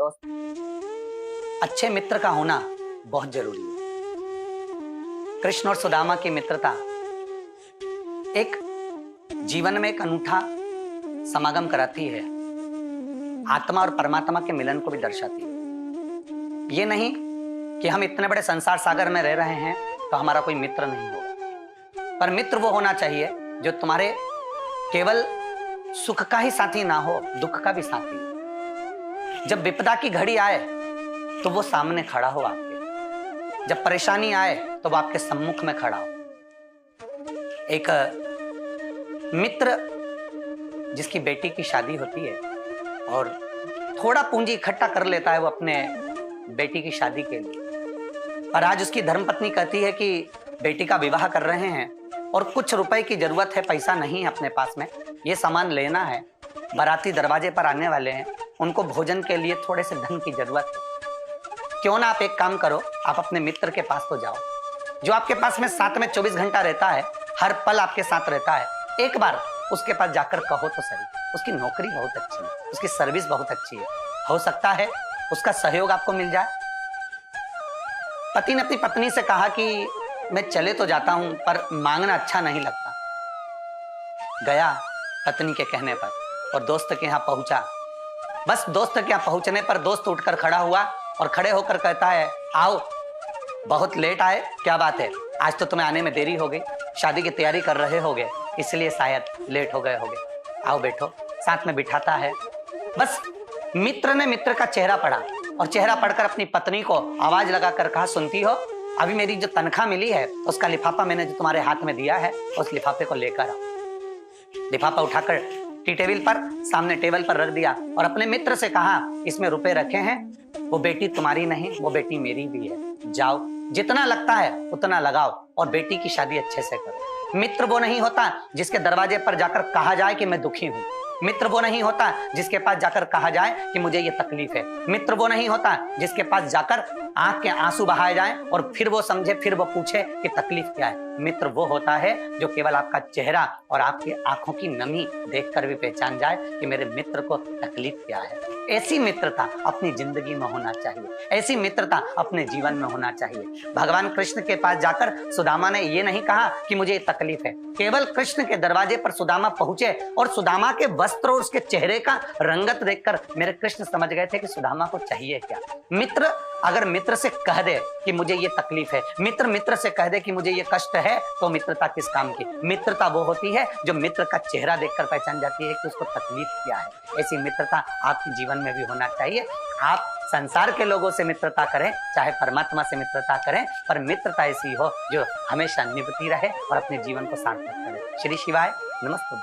दोस्त। अच्छे मित्र का होना बहुत जरूरी है। कृष्ण और सुदामा की मित्रता एक जीवन में एक अनूठा समागम कराती है, आत्मा और परमात्मा के मिलन को भी दर्शाती है। ये नहीं कि हम इतने बड़े संसार सागर में रह रहे हैं तो हमारा कोई मित्र नहीं होगा, पर मित्र वो होना चाहिए जो तुम्हारे केवल सुख का ही साथी ना हो, दुख का भी साथी हो। जब विपदा की घड़ी आए तो वो सामने खड़ा हो आपके, जब परेशानी आए तो वो आपके सम्मुख में खड़ा हो। एक मित्र जिसकी बेटी की शादी होती है और थोड़ा पूंजी इकट्ठा कर लेता है वो अपने बेटी की शादी के लिए, पर आज उसकी धर्मपत्नी कहती है कि बेटी का विवाह कर रहे हैं और कुछ रुपए की जरूरत है, पैसा नहीं है अपने पास में, ये सामान लेना है, बाराती दरवाजे पर आने वाले हैं, उनको भोजन के लिए थोड़े से धन की जरूरत है। क्यों ना आप एक काम करो, आप अपने मित्र के पास तो जाओ जो आपके पास में साथ में 24 घंटा रहता है, हर पल आपके साथ रहता है। एक बार उसके पास जाकर कहो तो सही, उसकी नौकरी बहुत अच्छी है, उसकी सर्विस बहुत अच्छी है, हो सकता है उसका सहयोग आपको मिल जाए। पति ने अपनी पत्नी से कहा कि मैं चले तो जाता हूं पर मांगना अच्छा नहीं लगता। गया पत्नी के कहने पर और दोस्त के यहां पहुंचा। बस दोस्त के यहां पहुंचने पर दोस्त उठकर खड़ा हुआ और खड़े होकर कहता है, आओ, बहुत लेट आए, क्या बात है, आज तो तुम्हें आने में देरी हो गई, शादी की तैयारी कर रहे होगे इसलिए शायद लेट हो गए होगे, आओ बैठो। साथ में बिठाता है। बस मित्र ने मित्र का चेहरा पढ़ा और चेहरा पढ़कर अपनी पत्नी को आवाज लगाकर कहा, सुनती हो, अभी मेरी जो तनख्वाह मिली है उसका लिफाफा मैंने जो तुम्हारे हाथ में दिया है उस लिफाफे को लेकर आओ। लिफाफा उठाकर टी टेबल पर सामने टेबल पर रख दिया और अपने मित्र से कहा, इसमें रुपए रखे हैं, वो बेटी तुम्हारी नहीं, वो बेटी मेरी भी है, जाओ जितना लगता है उतना लगाओ और बेटी की शादी अच्छे से करो। मित्र वो नहीं होता जिसके दरवाजे पर जाकर कहा जाए कि मैं दुखी हूं। मित्र वो नहीं होता जिसके पास जाकर कहा जाए कि मुझे ये तकलीफ है। मित्र वो नहीं होता जिसके पास जाकर आंख के आंसू बहाए जाएं और फिर वो समझे, फिर वो पूछे कि तकलीफ क्या है। मित्र वो होता है जो केवल आपका चेहरा और आपकी आंखों की नमी देखकर भी पहचान जाए कि मेरे मित्र को तकलीफ क्या है। ऐसी मित्रता अपनी जिंदगी में होना चाहिए, ऐसी मित्रता अपने जीवन में होना चाहिए। भगवान कृष्ण के पास जाकर सुदामा ने ये नहीं कहा कि मुझे तकलीफ है, केवल कृष्ण के दरवाजे पर सुदामा पहुंचे और सुदामा के वस्त्र और उसके चेहरे का रंगत देखकर मेरे कृष्ण समझ गए थे कि सुदामा को चाहिए क्या। मित्र अगर मित्र से कह दे कि मुझे ये तकलीफ है, मित्र से कह दे कि मुझे ये कष्ट है, तो मित्रता किस काम की। मित्रता वो होती है जो मित्र का चेहरा देखकर पहचान जाती है कि उसको तकलीफ क्या है। ऐसी मित्रता आपके जीवन में भी होना चाहिए। आप संसार के लोगों से मित्रता करें, चाहे परमात्मा से मित्रता करें, पर मित्रता ऐसी हो जो हमेशा निभती रहे और अपने जीवन को सार्थक करे। श्री शिवाय, नमस्ते।